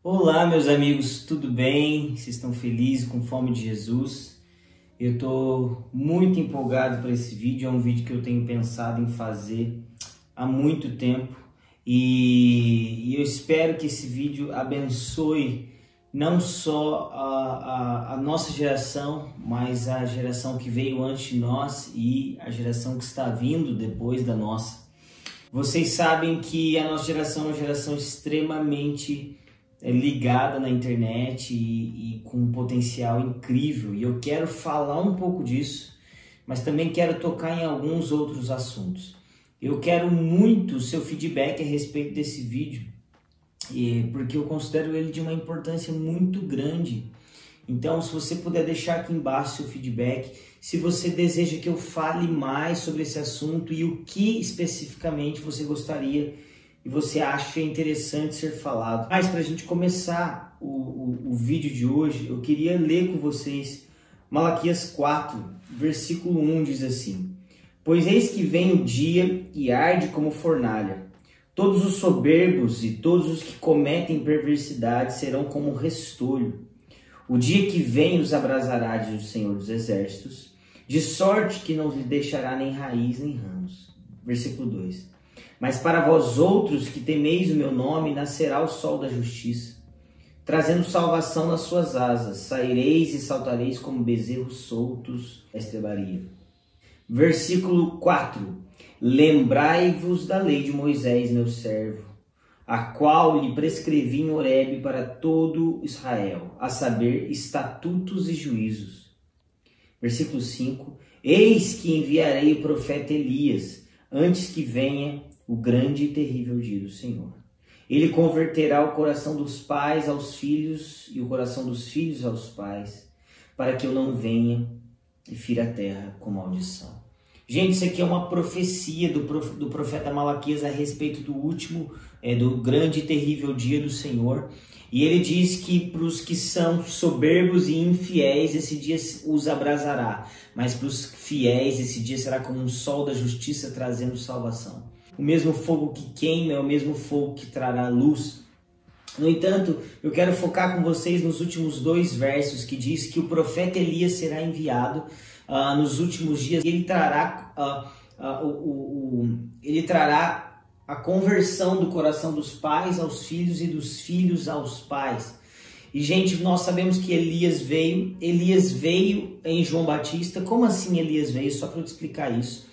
Olá, meus amigos, tudo bem? Vocês estão felizes, com fome de Jesus? Eu estou muito empolgado para esse vídeo, é um vídeo que eu tenho pensado em fazer há muito tempo e eu espero que esse vídeo abençoe não só a nossa geração, mas a geração que veio antes de nós e a geração que está vindo depois da nossa. Vocês sabem que a nossa geração é uma geração extremamente ligada na internet e com um potencial incrível, e eu quero falar um pouco disso, mas também quero tocar em alguns outros assuntos. Eu quero muito o seu feedback a respeito desse vídeo, porque eu considero ele de uma importância muito grande. Então, se você puder deixar aqui embaixo seu feedback, se você deseja que eu fale mais sobre esse assunto e o que especificamente você gostaria e você acha interessante ser falado. Mas para a gente começar o vídeo de hoje, eu queria ler com vocês Malaquias 4, versículo 1, diz assim: Pois eis que vem o dia e arde como fornalha. Todos os soberbos e todos os que cometem perversidade serão como restolho. O dia que vem os abrasará, diz o Senhor dos Exércitos, de sorte que não lhe deixará nem raiz nem ramos. Versículo 2. Mas para vós outros que temeis o meu nome, nascerá o sol da justiça, trazendo salvação nas suas asas. Saireis e saltareis como bezerros soltos da estrebaria. Versículo 4. Lembrai-vos da lei de Moisés, meu servo, a qual lhe prescrevi em Horebe para todo Israel, a saber, estatutos e juízos. Versículo 5. Eis que enviarei o profeta Elias, antes que venha o grande e terrível dia do Senhor. Ele converterá o coração dos pais aos filhos e o coração dos filhos aos pais, para que eu não venha e fira a terra com maldição. Gente, isso aqui é uma profecia do profeta Malaquias a respeito do último, do grande e terrível dia do Senhor. E ele diz que para os que são soberbos e infiéis, esse dia os abrasará. Mas para os fiéis, esse dia será como um sol da justiça trazendo salvação. O mesmo fogo que queima é o mesmo fogo que trará luz. No entanto, eu quero focar com vocês nos últimos 2 versos, que diz que o profeta Elias será enviado nos últimos dias. Ele trará a conversão do coração dos pais aos filhos e dos filhos aos pais. E, gente, nós sabemos que Elias veio em João Batista. Como assim Elias veio? Só para eu te explicar isso.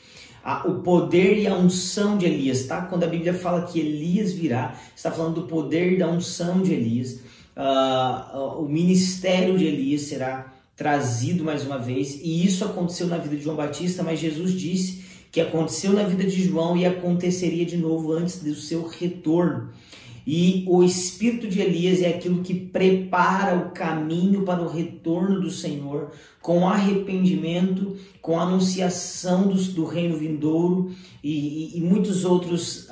O poder e a unção de Elias, tá? Quando a Bíblia fala que Elias virá, está falando do poder e da unção de Elias. O ministério de Elias será trazido mais uma vez, e isso aconteceu na vida de João Batista, mas Jesus disse que aconteceu na vida de João e aconteceria de novo antes do seu retorno. E o espírito de Elias é aquilo que prepara o caminho para o retorno do Senhor, com arrependimento, com a anunciação do reino vindouro e muitos outros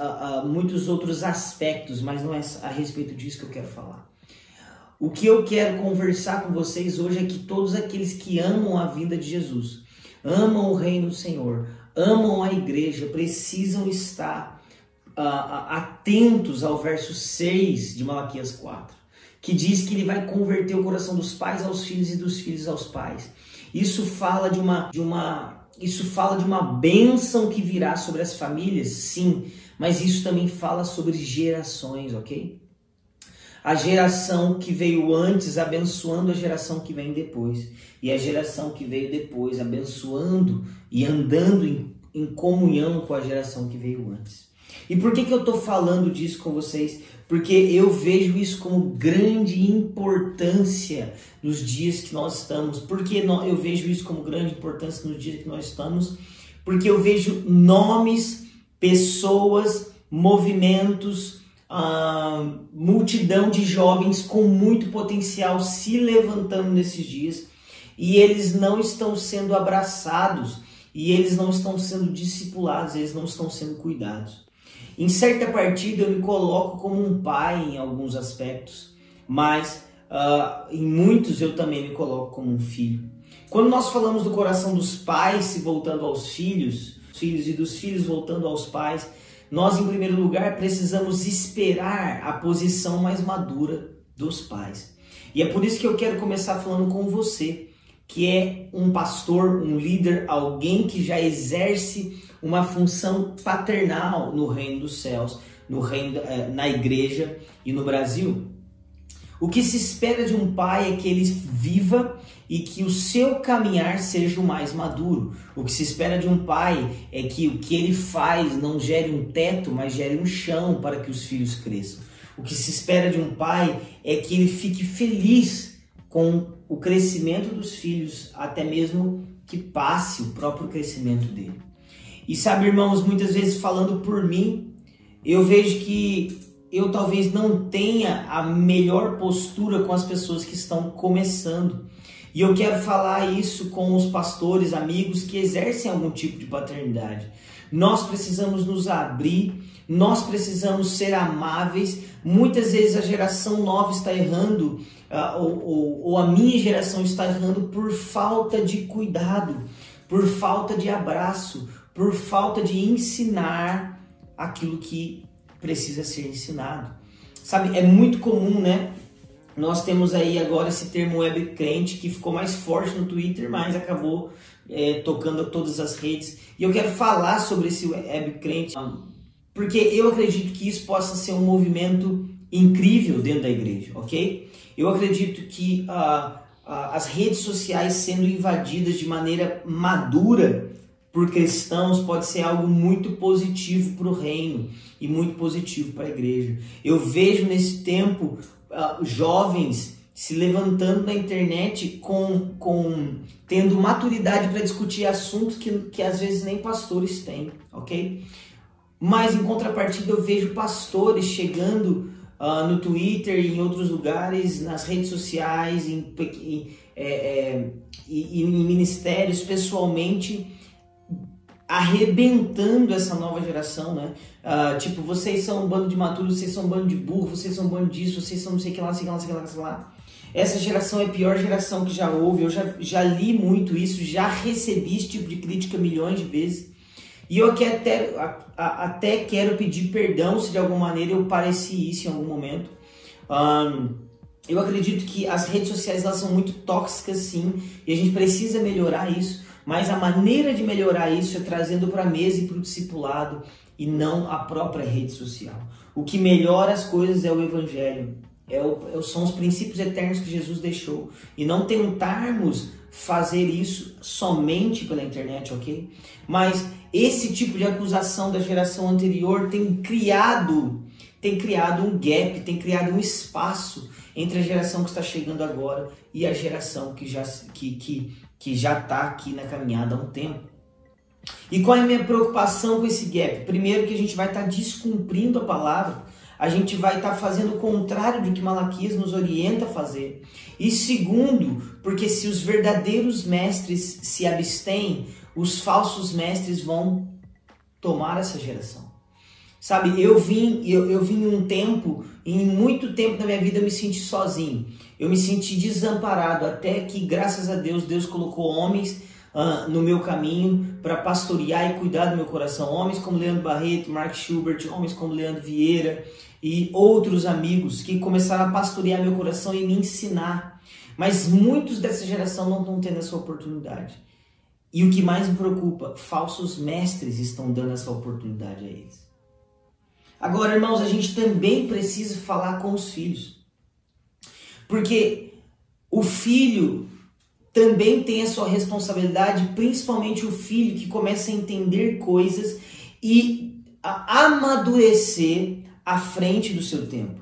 aspectos, mas não é a respeito disso que eu quero falar. O que eu quero conversar com vocês hoje é que todos aqueles que amam a vinda de Jesus, amam o reino do Senhor, amam a igreja, precisam estar atentos ao verso 6 de Malaquias 4, que diz que ele vai converter o coração dos pais aos filhos e dos filhos aos pais. Isso fala de uma bênção que virá sobre as famílias, sim, mas isso também fala sobre gerações, ok? A geração que veio antes abençoando a geração que vem depois, e a geração que veio depois abençoando e andando em comunhão com a geração que veio antes. E por que eu estou falando disso com vocês? Porque eu vejo isso como grande importância nos dias que nós estamos. Por que eu vejo isso como grande importância nos dias que nós estamos? Porque eu vejo nomes, pessoas, movimentos, multidão de jovens com muito potencial se levantando nesses dias, e eles não estão sendo abraçados, e eles não estão sendo discipulados, eles não estão sendo cuidados. Em certa partida eu me coloco como um pai em alguns aspectos, mas em muitos eu também me coloco como um filho. Quando nós falamos do coração dos pais se voltando aos filhos e dos filhos voltando aos pais, nós, em primeiro lugar, precisamos esperar a posição mais madura dos pais. E é por isso que eu quero começar falando com você, que é um pastor, um líder, alguém que já exerce uma função paternal no reino dos céus, no reino, na igreja e no Brasil. O que se espera de um pai é que ele viva e que o seu caminhar seja o mais maduro. O que se espera de um pai é que o que ele faz não gere um teto, mas gere um chão para que os filhos cresçam. O que se espera de um pai é que ele fique feliz com o crescimento dos filhos, até mesmo que passe o próprio crescimento dele. E sabe, irmãos, muitas vezes falando por mim, eu vejo que eu talvez não tenha a melhor postura com as pessoas que estão começando. E eu quero falar isso com os pastores, amigos que exercem algum tipo de paternidade. Nós precisamos nos abrir, nós precisamos ser amáveis. Muitas vezes a geração nova está errando, ou a minha geração está errando por falta de cuidado, por falta de abraço, por falta de ensinar aquilo que precisa ser ensinado. Sabe, é muito comum, né? Nós temos aí agora esse termo web crente que ficou mais forte no Twitter, mas acabou tocando todas as redes. E eu quero falar sobre esse web crente, porque eu acredito que isso possa ser um movimento incrível dentro da igreja, ok? Eu acredito que as redes sociais sendo invadidas de maneira madura por cristãos pode ser algo muito positivo para o reino e muito positivo para a igreja. Eu vejo nesse tempo jovens se levantando na internet tendo maturidade para discutir assuntos que às vezes nem pastores têm, ok? Mas em contrapartida eu vejo pastores chegando no Twitter e em outros lugares, nas redes sociais, em ministérios, pessoalmente, arrebentando essa nova geração, né? Tipo, vocês são um bando de maturos, vocês são um bando de burro, vocês são um bando disso, vocês são não sei o que lá, não sei o que lá, não sei o que lá, não sei o que lá. Essa geração é a pior geração que já houve. Eu já li muito isso, já recebi esse tipo de crítica milhões de vezes. E eu até quero pedir perdão se de alguma maneira eu pareci isso em algum momento. Eu acredito que as redes sociais elas são muito tóxicas, sim, e a gente precisa melhorar isso. Mas a maneira de melhorar isso é trazendo para a mesa e para o discipulado e não a própria rede social. O que melhora as coisas é o evangelho, são os princípios eternos que Jesus deixou. E não tentarmos fazer isso somente pela internet, ok? Mas esse tipo de acusação da geração anterior tem criado um gap, tem criado um espaço entre a geração que está chegando agora e a geração que já está aqui na caminhada há um tempo. E qual é a minha preocupação com esse gap? Primeiro, que a gente vai estar descumprindo a palavra, a gente vai estar fazendo o contrário do que Malaquias nos orienta a fazer. E segundo, porque se os verdadeiros mestres se abstêm, os falsos mestres vão tomar essa geração. Sabe, eu vim em muito tempo da minha vida eu me senti sozinho. Eu me senti desamparado, até que, graças a Deus, Deus colocou homens no meu caminho para pastorear e cuidar do meu coração. Homens como Leandro Barreto, Mark Schubert, homens como Leandro Vieira e outros amigos que começaram a pastorear meu coração e me ensinar. Mas muitos dessa geração não estão tendo essa oportunidade. E o que mais me preocupa, falsos mestres estão dando essa oportunidade a eles. Agora, irmãos, a gente também precisa falar com os filhos. Porque o filho também tem a sua responsabilidade, principalmente o filho que começa a entender coisas e a amadurecer à frente do seu tempo.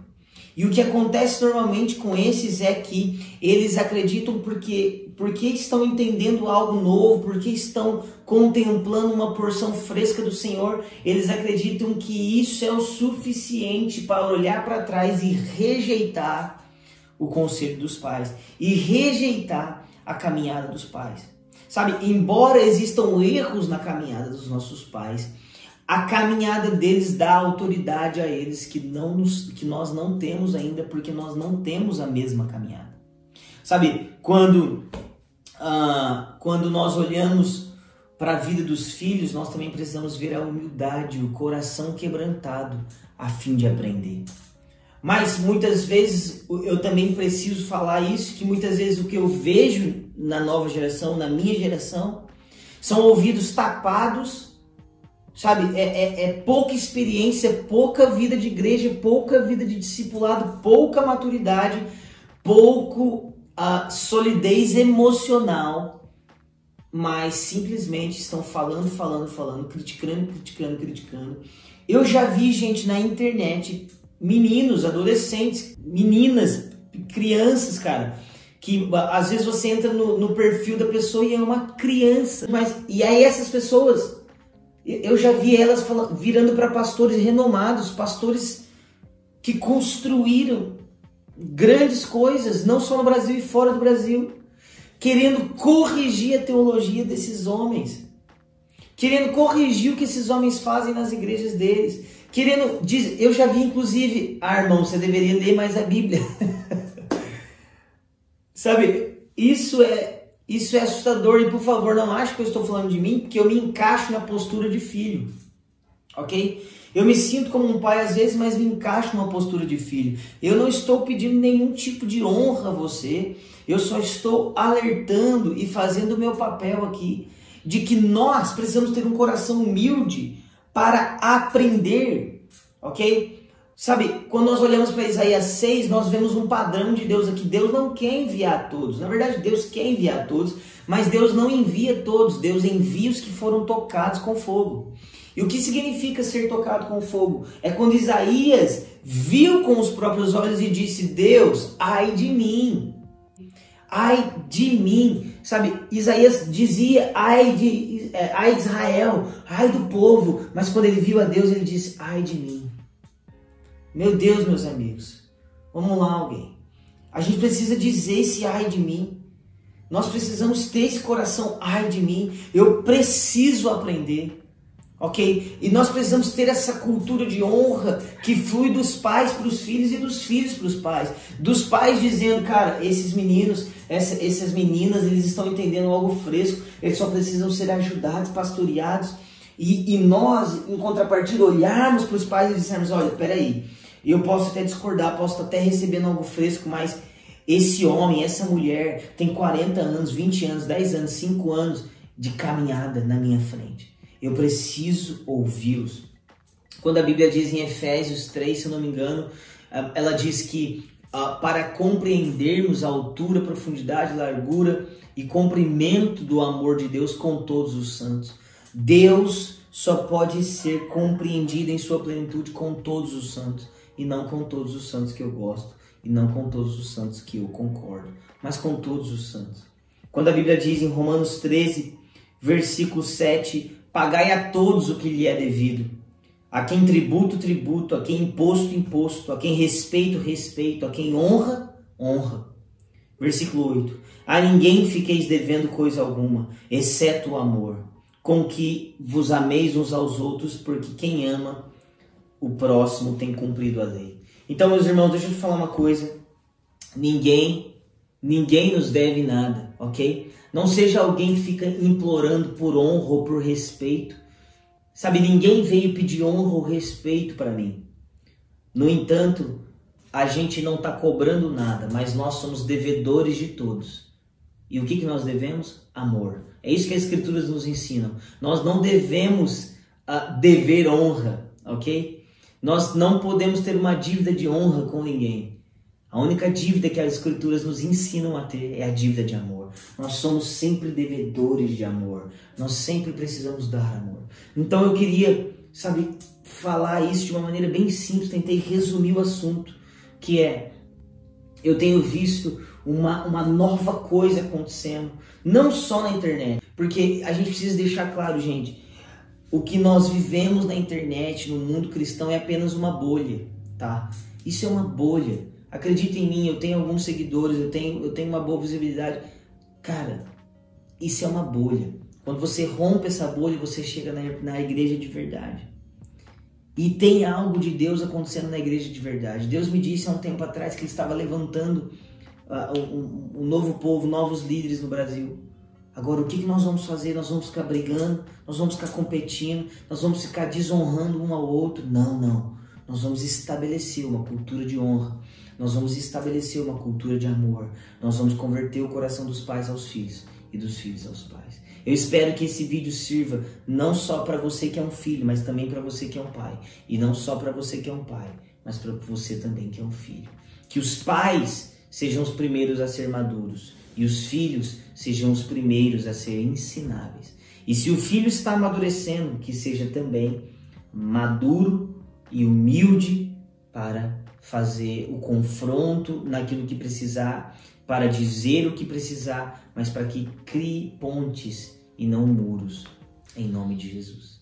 E o que acontece normalmente com esses é que eles acreditam porque estão entendendo algo novo, porque estão contemplando uma porção fresca do Senhor, eles acreditam que isso é o suficiente para olhar para trás e rejeitar o conselho dos pais e rejeitar a caminhada dos pais. Sabe, embora existam erros na caminhada dos nossos pais, a caminhada deles dá autoridade a eles que nós não temos ainda, porque nós não temos a mesma caminhada. Sabe, quando nós olhamos para a vida dos filhos, nós também precisamos ver a humildade, o coração quebrantado, a fim de aprender. Mas muitas vezes eu também preciso falar isso, que muitas vezes o que eu vejo na nova geração, na minha geração, são ouvidos tapados, sabe? É pouca experiência, pouca vida de igreja, pouca vida de discipulado, pouca maturidade, pouco solidez emocional, mas simplesmente estão falando, criticando. Eu já vi gente na internet, meninos, adolescentes, meninas, crianças, cara, que às vezes você entra no perfil da pessoa e é uma criança, e aí essas pessoas, eu já vi elas virando para pastores renomados, pastores que construíram grandes coisas, não só no Brasil e fora do Brasil, querendo corrigir a teologia desses homens, querendo corrigir o que esses homens fazem nas igrejas deles, eu já vi inclusive, irmão, você deveria ler mais a Bíblia. Sabe, isso é assustador, e por favor, não ache que eu estou falando de mim, porque eu me encaixo na postura de filho, ok? Eu me sinto como um pai às vezes, mas me encaixo numa postura de filho. Eu não estou pedindo nenhum tipo de honra a você, eu só estou alertando e fazendo o meu papel aqui, de que nós precisamos ter um coração humilde para aprender, ok? Sabe, quando nós olhamos para Isaías 6, nós vemos um padrão de Deus aqui. Deus não quer enviar todos. Na verdade, Deus quer enviar todos, mas Deus não envia todos. Deus envia os que foram tocados com fogo. E o que significa ser tocado com fogo? É quando Isaías viu com os próprios olhos e disse: Deus, ai de mim. Ai de mim. Sabe, Isaías dizia ai de Israel, ai do povo. Mas quando ele viu a Deus, ele disse: ai de mim. Meu Deus, meus amigos, vamos lá, alguém. A gente precisa dizer esse ai de mim. Nós precisamos ter esse coração ai de mim. Eu preciso aprender, ok? E nós precisamos ter essa cultura de honra que flui dos pais para os filhos e dos filhos para os pais. Dos pais dizendo, cara, esses meninos, essas meninas, eles estão entendendo algo fresco. Eles só precisam ser ajudados, pastoreados. E nós, em contrapartida, olharmos para os pais e dissermos, olha, peraí, eu posso até discordar, posso estar até recebendo algo fresco, mas esse homem, essa mulher tem 40 anos, 20 anos, 10 anos, 5 anos de caminhada na minha frente. Eu preciso ouvi-los. Quando a Bíblia diz em Efésios 3, se eu não me engano, ela diz que para compreendermos a altura, profundidade, largura e comprimento do amor de Deus com todos os santos. Deus só pode ser compreendido em sua plenitude com todos os santos, e não com todos os santos que eu gosto, e não com todos os santos que eu concordo, mas com todos os santos. Quando a Bíblia diz em Romanos 13, versículo 7, pagai a todos o que lhe é devido, a quem tributo, tributo, a quem imposto, imposto, a quem respeito, respeito, a quem honra, honra. Versículo 8, a ninguém fiqueis devendo coisa alguma, exceto o amor, com que vos ameis uns aos outros, porque quem ama o próximo tem cumprido a lei. Então, meus irmãos, deixa eu te falar uma coisa. Ninguém nos deve nada, ok? Não seja alguém que fica implorando por honra ou por respeito. Sabe, ninguém veio pedir honra ou respeito para mim. No entanto, a gente não está cobrando nada, mas nós somos devedores de todos. E o que nós devemos? Amor. É isso que as Escrituras nos ensinam. Nós não devemos dever honra, ok? Nós não podemos ter uma dívida de honra com ninguém. A única dívida que as Escrituras nos ensinam a ter é a dívida de amor. Nós somos sempre devedores de amor. Nós sempre precisamos dar amor. Então eu queria, sabe, falar isso de uma maneira bem simples. Tentei resumir o assunto, que é, eu tenho visto uma nova coisa acontecendo, não só na internet, porque a gente precisa deixar claro, gente, o que nós vivemos na internet, no mundo cristão, é apenas uma bolha, tá? Isso é uma bolha. Acredita em mim, eu tenho alguns seguidores, eu tenho uma boa visibilidade. Cara, isso é uma bolha. Quando você rompe essa bolha, você chega na igreja de verdade. E tem algo de Deus acontecendo na igreja de verdade. Deus me disse há um tempo atrás que Ele estava levantando um novo povo, novos líderes no Brasil. Agora, o que nós vamos fazer? Nós vamos ficar brigando, nós vamos ficar competindo, nós vamos ficar desonrando um ao outro? Não, não. nós vamos estabelecer uma cultura de honra, nós vamos estabelecer uma cultura de amor, nós vamos converter o coração dos pais aos filhos e dos filhos aos pais. Eu espero que esse vídeo sirva não só para você que é um filho, mas também para você que é um pai. E não só para você que é um pai, mas para você também que é um filho. Que os pais sejam os primeiros a ser maduros e os filhos sejam os primeiros a ser ensináveis. E se o filho está amadurecendo, que seja também maduro e humilde para fazer o confronto naquilo que precisar, para dizer o que precisar, mas para que crie pontes e não muros, em nome de Jesus.